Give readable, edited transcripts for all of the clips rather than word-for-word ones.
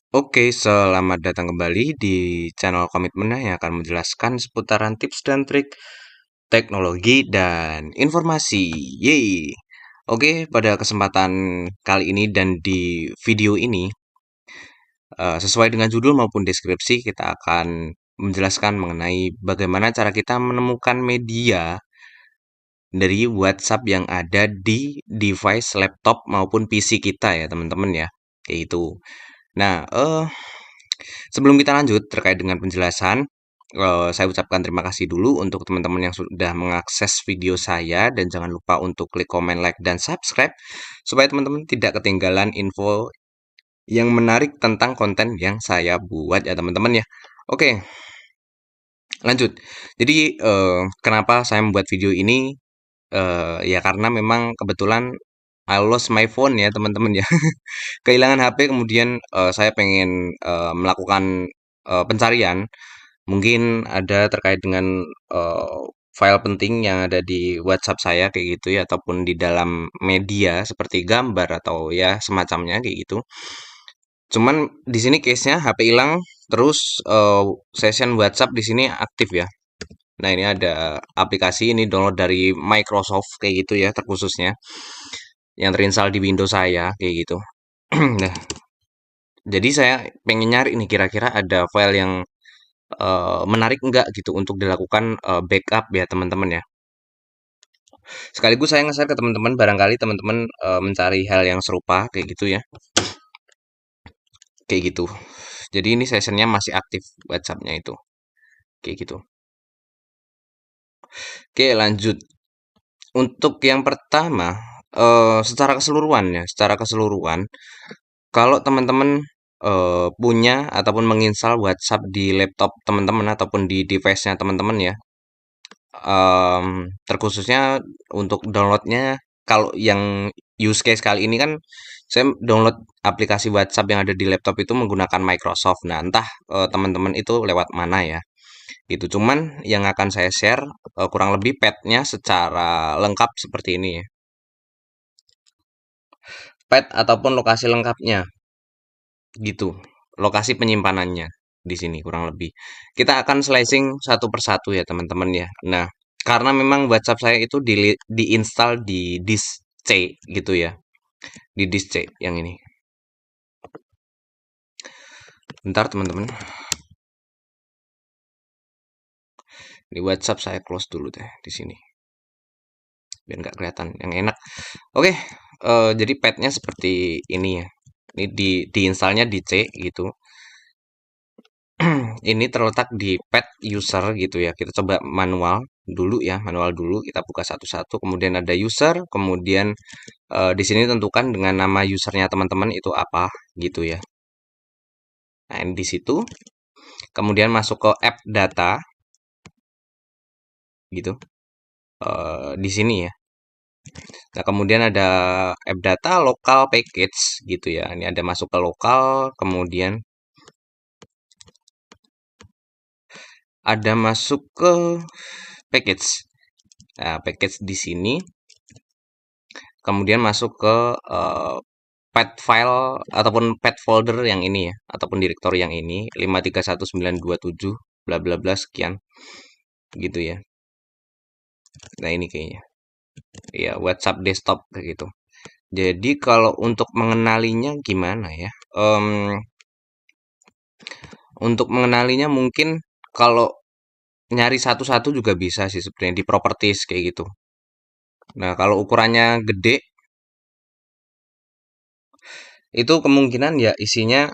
Oke, selamat datang kembali di channel Komitmen yang akan menjelaskan seputaran tips dan trik teknologi dan informasi. Yeay. Oke, pada kesempatan kali ini dan di video ini, sesuai dengan judul maupun deskripsi, kita akan menjelaskan mengenai bagaimana cara kita menemukan media dari WhatsApp yang ada di device laptop maupun PC kita ya, teman-teman ya. Kayak itu. Nah, sebelum kita lanjut terkait dengan penjelasan, saya ucapkan terima kasih dulu untuk teman-teman yang sudah mengakses video saya dan jangan lupa untuk klik komen, like, dan subscribe supaya teman-teman tidak ketinggalan info yang menarik tentang konten yang saya buat ya teman-teman ya. Oke, lanjut. Jadi kenapa saya membuat video ini? Ya karena memang kebetulan I lost my phone ya teman-teman ya. Kehilangan HP kemudian saya pengen melakukan pencarian. Mungkin ada terkait dengan eh, file penting yang ada di WhatsApp saya kayak gitu ya, ataupun di dalam media seperti gambar atau ya semacamnya kayak gitu. Cuman di sini case-nya HP hilang, terus session WhatsApp di sini aktif ya. Nah ini ada aplikasi ini download dari Microsoft kayak gitu ya, terkhususnya yang terinstall di Windows saya kayak gitu. Nah, jadi saya pengen nyari nih kira-kira ada file yang menarik enggak gitu untuk dilakukan backup ya teman-teman ya. Sekaligus saya nge-share ke teman-teman, barangkali teman-teman mencari hal yang serupa kayak gitu ya. Kayak gitu. Jadi ini sessionnya masih aktif WhatsApp-nya itu. Kayak gitu. Oke, lanjut. Untuk yang pertama, secara keseluruhan, kalau teman-teman punya ataupun menginstal WhatsApp di laptop teman-teman ataupun di device-nya teman-teman ya, terkhususnya untuk downloadnya, kalau yang use case kali ini kan saya download aplikasi WhatsApp yang ada di laptop itu menggunakan Microsoft. Nah, entah teman-teman itu lewat mana ya. Gitu. Cuman yang akan saya share kurang lebih petnya secara lengkap seperti ini ya. Pet ataupun lokasi lengkapnya gitu. Lokasi penyimpanannya di sini kurang lebih. Kita akan slicing satu persatu ya teman-teman ya. Nah, karena memang WhatsApp saya itu diinstal di disk C gitu ya. Di disk C yang ini. Bentar teman-teman. Di WhatsApp saya close dulu deh di sini. Biar nggak kelihatan yang enak. Oke, jadi petnya seperti ini ya. Ini diinstalnya di C gitu. Ini terletak di pet user gitu ya. Kita coba manual dulu ya, manual dulu. Kita buka satu-satu. Kemudian ada user, kemudian di sini tentukan dengan nama usernya teman-teman itu apa gitu ya. Nah, ini di situ. Kemudian masuk ke app data gitu. Di sini ya. Nah, kemudian ada app data local package gitu ya. Ini ada masuk ke lokal, kemudian ada masuk ke package. Nah, package di sini, kemudian masuk ke pet file ataupun pet folder yang ini ya, ataupun direktori yang ini 531927 bla bla bla sekian gitu ya. Nah, ini kayaknya. Ya, WhatsApp desktop kayak gitu. Jadi kalau untuk mengenalinya gimana ya? Untuk mengenalinya mungkin kalau nyari satu-satu juga bisa sih sebenarnya di properties kayak gitu. Nah, kalau ukurannya gede, itu kemungkinan ya isinya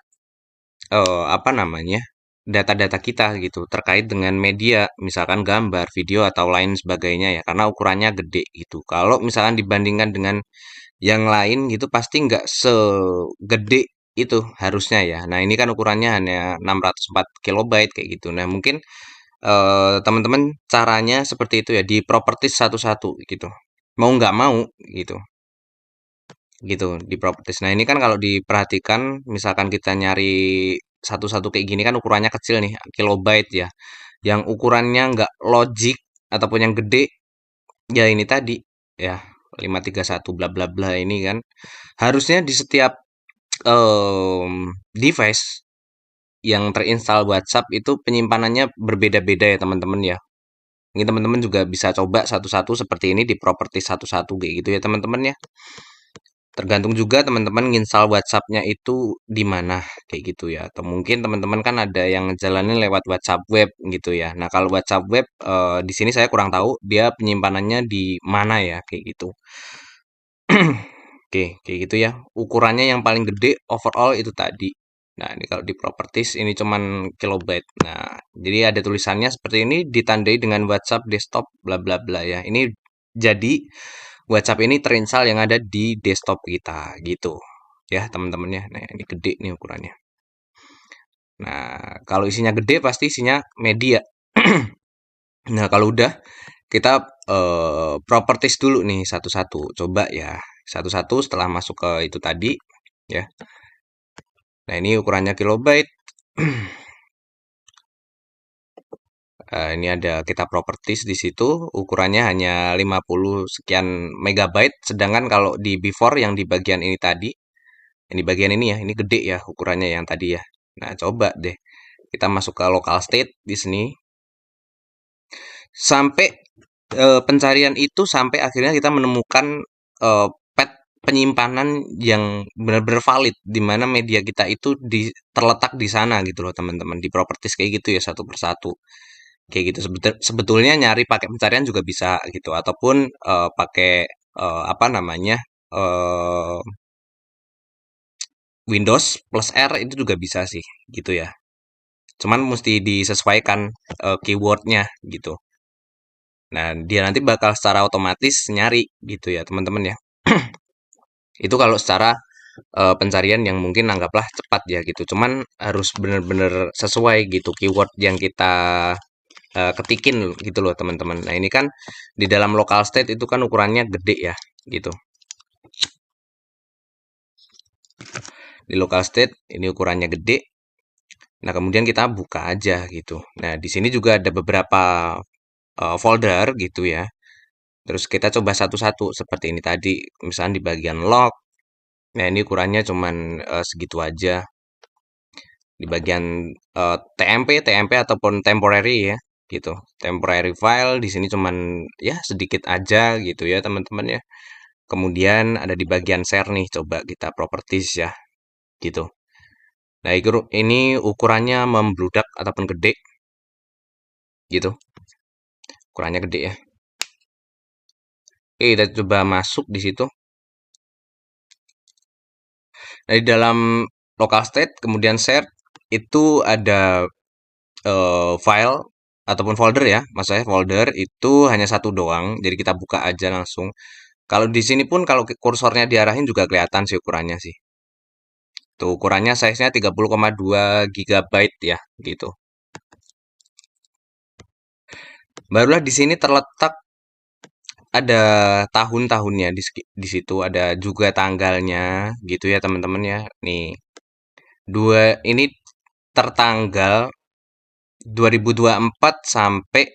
apa namanya? Data-data kita gitu terkait dengan media, misalkan gambar, video atau lain sebagainya ya, karena ukurannya gede gitu. Kalau misalkan dibandingkan dengan yang lain gitu pasti nggak segede itu harusnya ya. Nah, ini kan ukurannya hanya 604 kilobyte kayak gitu. Nah, mungkin teman-teman caranya seperti itu ya di properties satu-satu gitu. Mau nggak mau gitu. Gitu di properties. Nah, ini kan kalau diperhatikan misalkan kita nyari satu-satu kayak gini kan ukurannya kecil nih, kilobyte ya. Yang ukurannya nggak logik ataupun yang gede ya ini tadi ya 531 bla bla bla ini kan harusnya di setiap device yang terinstall WhatsApp itu penyimpanannya berbeda-beda ya teman-teman ya. Ini teman-teman juga bisa coba satu-satu seperti ini di properti satu-satu kayak gitu ya teman-teman ya. Tergantung juga teman-teman nginstal WhatsApp-nya itu di mana kayak gitu ya. Atau mungkin teman-teman kan ada yang jalanin lewat WhatsApp web gitu ya. Nah, kalau WhatsApp web di sini saya kurang tahu dia penyimpanannya di mana ya kayak gitu. Oke, kayak gitu ya. Ukurannya yang paling gede overall itu tadi. Nah, ini kalau di properties ini cuman kilobyte. Nah, jadi ada tulisannya seperti ini ditandai dengan WhatsApp desktop bla bla bla ya. Ini jadi WhatsApp ini terinstall yang ada di desktop kita gitu. Ya, teman-teman ya. Nah, ini gede nih ukurannya. Nah, kalau isinya gede pasti isinya media. Nah, kalau udah kita properties dulu nih satu-satu. Coba ya, satu-satu setelah masuk ke itu tadi ya. Nah, ini ukurannya kilobyte. Ini ada kita properties di situ, ukurannya hanya 50 sekian megabyte, sedangkan kalau di before yang di bagian ini tadi, yang di bagian ini ya, ini gede ya ukurannya yang tadi ya. Nah, coba deh kita masuk ke local state di sini sampai pencarian itu sampai akhirnya kita menemukan pet penyimpanan yang benar-benar valid di mana media kita itu terletak di sana gitu loh teman-teman di properties kayak gitu ya satu persatu kayak gitu sebetulnya nyari pakai pencarian juga bisa gitu ataupun pakai apa namanya eh, Windows plus R itu juga bisa sih gitu ya cuman mesti disesuaikan keywordnya gitu. Nah, dia nanti bakal secara otomatis nyari gitu ya, teman-teman ya. Itu kalau secara pencarian yang mungkin anggaplah cepat ya gitu. Cuman harus benar-benar sesuai gitu keyword yang kita ketikin gitu loh, teman-teman. Nah, ini kan di dalam local state itu kan ukurannya gede ya gitu. Di local state ini ukurannya gede. Nah, kemudian kita buka aja gitu. Nah, di sini juga ada beberapa folder gitu ya. Terus kita coba satu-satu seperti ini tadi, misalnya di bagian log. Nah, ini ukurannya cuman segitu aja. Di bagian TMP ataupun temporary ya, gitu. Temporary file di sini cuman ya sedikit aja gitu ya, teman-teman ya. Kemudian ada di bagian share nih, coba kita properties ya, gitu. Nah, ini ukurannya membludak ataupun gede, gitu. Ukurannya gede ya. Oke, kita coba masuk di situ. Nah, di dalam local state, kemudian share, itu ada file ataupun folder ya, mas saya folder itu hanya satu doang, jadi kita buka aja langsung. Kalau di sini pun kalau kursornya diarahin juga kelihatan sih ukurannya sih. Tuh ukurannya size-nya 30,2 GB ya, gitu. Barulah di sini terletak ada tahun-tahunnya di situ, ada juga tanggalnya, gitu ya teman-teman ya. Nih, ini tertanggal 2024 sampai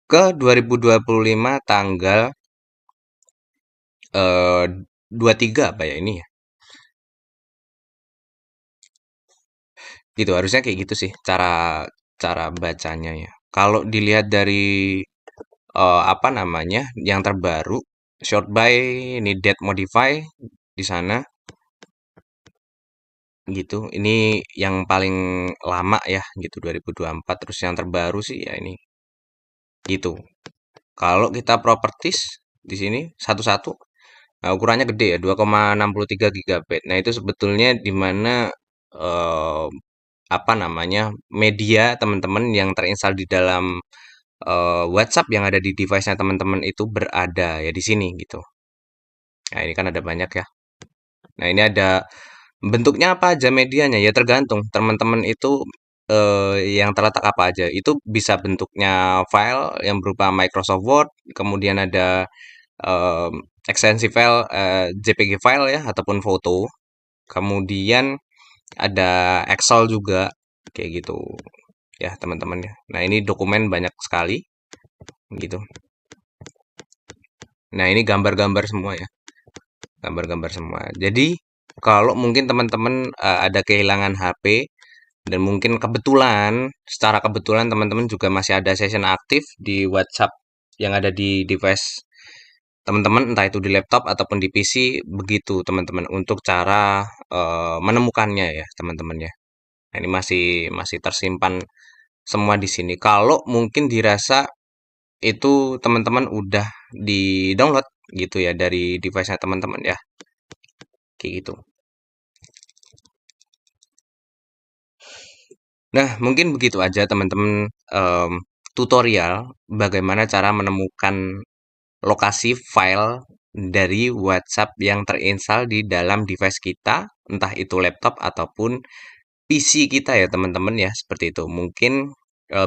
ke 2025 tanggal 23 apa ya ini ya? Gitu harusnya kayak gitu sih cara cara bacanya ya. Kalau dilihat dari apa namanya yang terbaru short by ini date modify di sana gitu. Ini yang paling lama ya gitu 2024 terus yang terbaru sih ya ini gitu. Kalau kita properties di sini satu-satu. Nah, ukurannya gede ya, 2,63 GB. Nah, itu sebetulnya di mana eh, apa namanya media teman-teman yang terinstal di dalam WhatsApp yang ada di device-nya teman-teman itu berada ya di sini gitu. Nah, ini kan ada banyak ya. Nah, ini ada bentuknya apa aja medianya ya tergantung teman-teman itu yang terletak apa aja. Itu bisa bentuknya file yang berupa Microsoft Word, kemudian ada eh, ekstensi file JPG file ya ataupun foto. Kemudian ada Excel juga kayak gitu ya teman-teman ya. Nah, ini dokumen banyak sekali gitu. Nah, ini gambar-gambar semua ya. Gambar-gambar semua. Jadi, kalau mungkin teman-teman ada kehilangan HP Dan mungkin secara kebetulan teman-teman juga masih ada session aktif di WhatsApp yang ada di device teman-teman, entah itu di laptop ataupun di PC, begitu teman-teman untuk cara menemukannya ya teman-teman ya. Nah, ini masih masih tersimpan semua di sini. Kalau mungkin dirasa itu teman-teman udah di-download gitu ya dari device-nya teman-teman ya. Kayak gitu. Nah, mungkin begitu aja teman-teman tutorial bagaimana cara menemukan lokasi file dari WhatsApp yang terinstall di dalam device kita, entah itu laptop ataupun PC kita ya teman-teman ya, seperti itu. Mungkin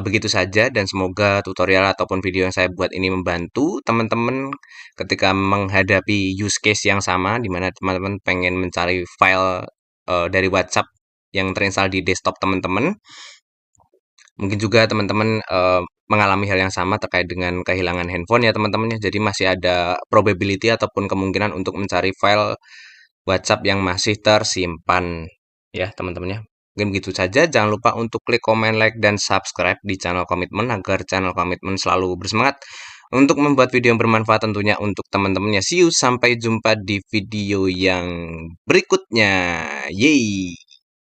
begitu saja dan semoga tutorial ataupun video yang saya buat ini membantu teman-teman ketika menghadapi use case yang sama di mana teman-teman pengen mencari file dari WhatsApp yang terinstall di desktop teman-teman. Mungkin juga teman-teman mengalami hal yang sama terkait dengan kehilangan handphone ya teman-teman ya. Jadi masih ada probability ataupun kemungkinan untuk mencari file WhatsApp yang masih tersimpan ya teman-teman ya. Mungkin begitu saja. Jangan lupa untuk klik komen, like, dan subscribe di channel Komitmen agar channel Komitmen selalu bersemangat untuk membuat video yang bermanfaat tentunya untuk teman-temannya. See you, sampai jumpa di video yang berikutnya. Yeay!